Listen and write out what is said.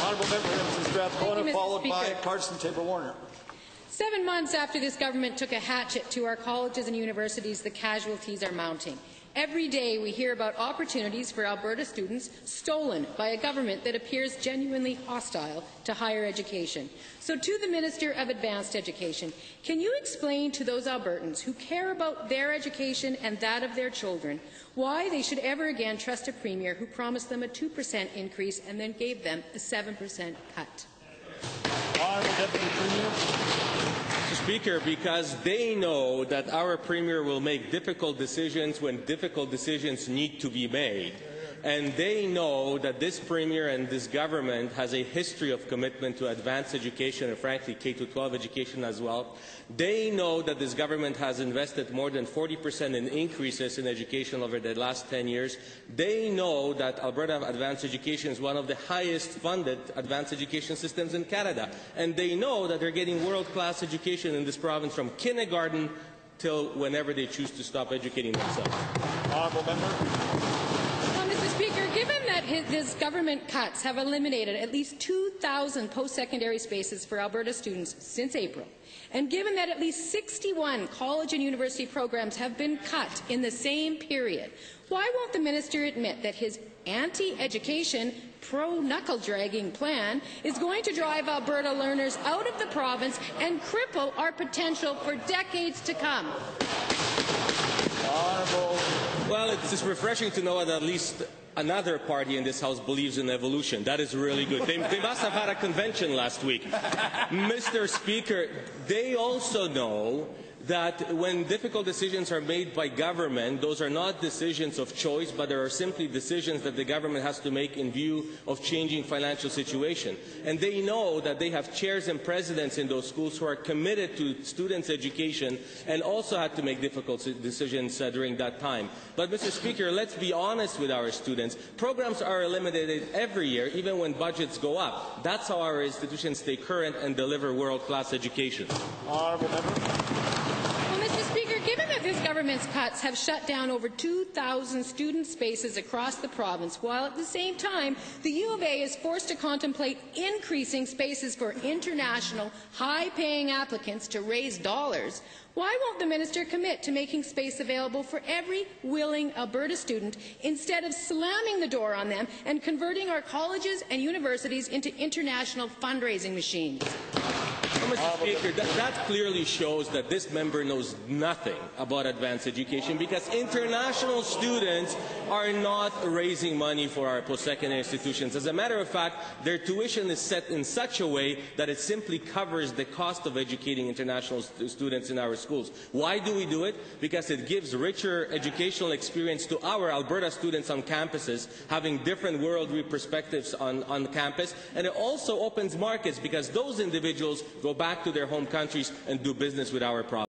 Honourable Member for Strathcona, followed by Carson Taber-Warner. 7 months after this government took a hatchet to our colleges and universities, the casualties are mounting. Every day we hear about opportunities for Alberta students stolen by a government that appears genuinely hostile to higher education. So to the Minister of Advanced Education, can you explain to those Albertans who care about their education and that of their children why they should ever again trust a Premier who promised them a 2% increase and then gave them a 7% cut? Honourable Deputy Premier. Mr. Speaker, because they know that our Premier will make difficult decisions when difficult decisions need to be made. And they know that this Premier and this government has a history of commitment to advanced education and, frankly, K-12 education as well. They know that this government has invested more than 40% in increases in education over the last 10 years. They know that Alberta advanced education is one of the highest funded advanced education systems in Canada. And they know that they're getting world-class education in this province from kindergarten till whenever they choose to stop educating themselves. Honourable Member. Speaker, given that his government cuts have eliminated at least 2,000 post-secondary spaces for Alberta students since April, and given that at least 61 college and university programs have been cut in the same period, why won't the minister admit that his anti-education, pro-knuckle-dragging plan is going to drive Alberta learners out of the province and cripple our potential for decades to come? Honourable. Well, it's just refreshing to know that at least another party in this House believes in evolution. That is really good. They must have had a convention last week. Mr. Speaker, they also know that when difficult decisions are made by government, those are not decisions of choice, but there are simply decisions that the government has to make in view of changing financial situation. And they know that they have chairs and presidents in those schools who are committed to students' education and also had to make difficult decisions during that time. But, Mr. Speaker, let's be honest with our students. Programs are eliminated every year, even when budgets go up. That's how our institutions stay current and deliver world-class education. Honourable Member. Given that this government's cuts have shut down over 2,000 student spaces across the province, while at the same time the U of A is forced to contemplate increasing spaces for international, high-paying applicants to raise dollars, why won't the minister commit to making space available for every willing Alberta student instead of slamming the door on them and converting our colleges and universities into international fundraising machines? Mr. Speaker, that clearly shows that this member knows nothing about advanced education, because international students are not raising money for our post-secondary institutions. As a matter of fact, their tuition is set in such a way that it simply covers the cost of educating international students in our schools. Why do we do it? Because it gives richer educational experience to our Alberta students on campuses, having different worldview perspectives on campus, and it also opens markets because those individuals go back to their home countries and do business with our province.